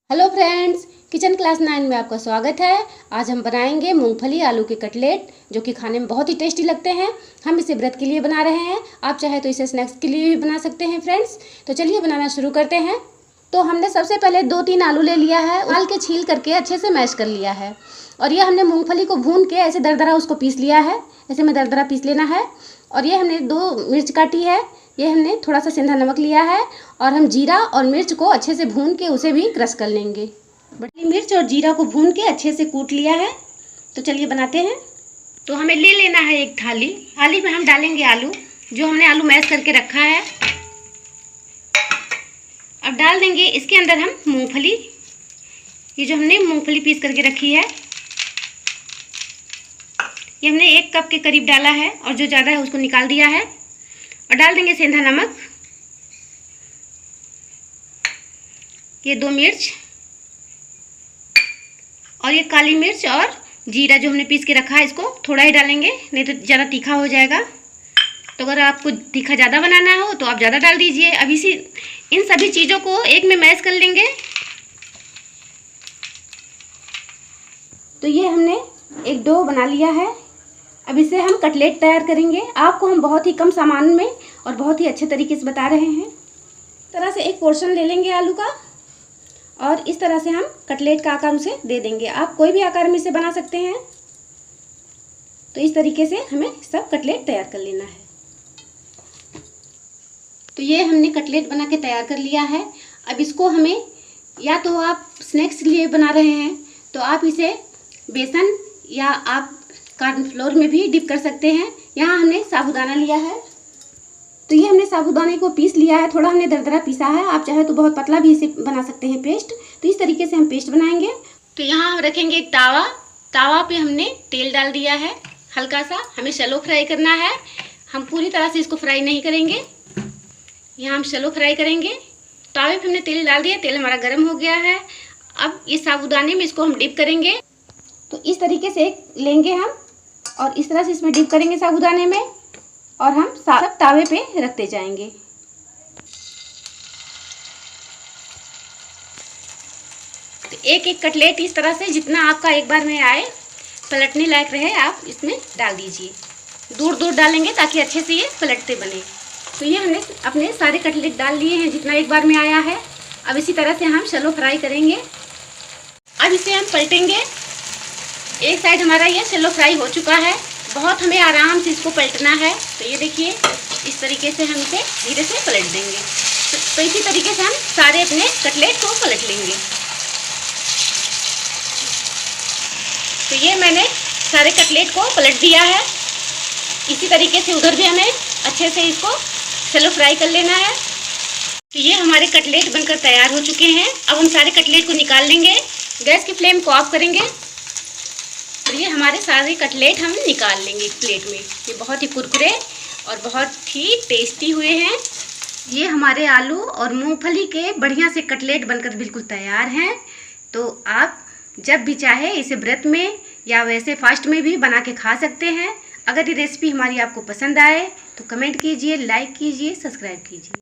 Hello friends, kitchen class 9 में आपका स्वागत है। आज हम बनाएंगे मूंगफली आलू के कटलेट, जो कि खाने में बहुत ही टेस्टी लगते हैं। हम इसे व्रत के लिए बना रहे हैं। आप चाहे तो इसे स्नैक्स के लिए भी बना सकते हैं फ्रेंड्स। तो चलिए बनाना शुरू करते हैं। तो हमने सबसे पहले 2-3 आलू ले लिया है, उबाल के छील करके अच्छे से मैश कर लिया है। और ये हमने मूँगफली को भून के ऐसे दरदरा उसको पीस लिया है। ऐसे में दरदरा पीस लेना है। और ये हमने 2 मिर्च काटी है। ये हमने थोड़ा सा सेंधा नमक लिया है। और हम जीरा और मिर्च को अच्छे से भून के उसे भी क्रश कर लेंगे। बड़ी मिर्च और जीरा को भून के अच्छे से कूट लिया है। तो चलिए बनाते हैं। तो हमें ले लेना है एक थाली में हम डालेंगे आलू, जो हमने आलू मैश करके रखा है। अब डाल देंगे इसके अंदर हम मूंगफली, ये जो हमने मूंगफली पीस करके रखी है। ये हमने 1 कप के करीब डाला है, और जो ज़्यादा है उसको निकाल दिया है। और डाल देंगे सेंधा नमक, ये 2 मिर्च, और ये काली मिर्च और जीरा जो हमने पीस के रखा है, इसको थोड़ा ही डालेंगे, नहीं तो ज़्यादा तीखा हो जाएगा। तो अगर आपको तीखा ज़्यादा बनाना हो तो आप ज़्यादा डाल दीजिए। अब इन सभी चीज़ों को एक में मैश कर लेंगे। तो ये हमने एक डो बना लिया है। अब इसे हम कटलेट तैयार करेंगे। आपको हम बहुत ही कम सामान में और बहुत ही अच्छे तरीके से बता रहे हैं। इस तरह से एक पोर्शन ले लेंगे आलू का, और इस तरह से हम कटलेट का आकार उसे दे देंगे। आप कोई भी आकार में इसे बना सकते हैं। तो इस तरीके से हमें सब कटलेट तैयार कर लेना है। तो ये हमने कटलेट बना के तैयार कर लिया है। अब इसको हमें, या तो आप स्नैक्स के लिए बना रहे हैं तो आप इसे बेसन या आप कॉर्नफ्लोर में भी डिप कर सकते हैं। यहाँ हमने साबूदाना लिया है। तो ये हमने साबूदाने को पीस लिया है, थोड़ा हमने दरदरा पीसा है। आप चाहे तो बहुत पतला भी इसे बना सकते हैं पेस्ट। तो इस तरीके से हम पेस्ट बनाएंगे। तो यहाँ हम रखेंगे एक तावा पे हमने तेल डाल दिया है हल्का सा। हमें शैलो फ्राई करना है, हम पूरी तरह से इसको फ्राई नहीं करेंगे। यहाँ हम शैलो फ्राई करेंगे। तावे पे हमने तेल डाल दिया, तेल हमारा गर्म हो गया है। अब ये साबूदाने में इसको हम डिप करेंगे। तो इस तरीके से लेंगे हम, और इस तरह से इसमें डिप करेंगे साबूदाने में, और हम सब तावे पे रखते जाएंगे। तो एक एक कटलेट इस तरह से, जितना आपका एक बार में आए, पलटने लायक रहे, आप इसमें डाल दीजिए। दूर दूर डालेंगे ताकि अच्छे से ये पलटते बने। तो ये हमने अपने सारे कटलेट डाल लिए हैं, जितना एक बार में आया है। अब इसी तरह से हम शैलो फ्राई करेंगे। अब इसे हम पलटेंगे। एक साइड हमारा ये शैलो फ्राई हो चुका है। बहुत हमें आराम से इसको पलटना है। तो ये देखिए, इस तरीके से हम इसे धीरे से पलट देंगे। तो इसी तरीके से हम सारे अपने कटलेट को पलट लेंगे। तो ये मैंने सारे कटलेट को पलट दिया है। इसी तरीके से उधर भी हमें अच्छे से इसको शैलो फ्राई कर लेना है। तो ये हमारे कटलेट बनकर तैयार हो चुके हैं। अब हम सारे कटलेट को निकाल लेंगे। गैस की फ्लेम को ऑफ करेंगे। और ये हमारे सारे कटलेट हम निकाल लेंगे एक प्लेट में। ये बहुत ही कुरकुरे और बहुत ही टेस्टी हुए हैं। ये हमारे आलू और मूंगफली के बढ़िया से कटलेट बनकर बिल्कुल तैयार हैं। तो आप जब भी चाहे इसे व्रत में या वैसे फास्ट में भी बना के खा सकते हैं। अगर ये रेसिपी हमारी आपको पसंद आए तो कमेंट कीजिए, लाइक कीजिए, सब्सक्राइब कीजिए।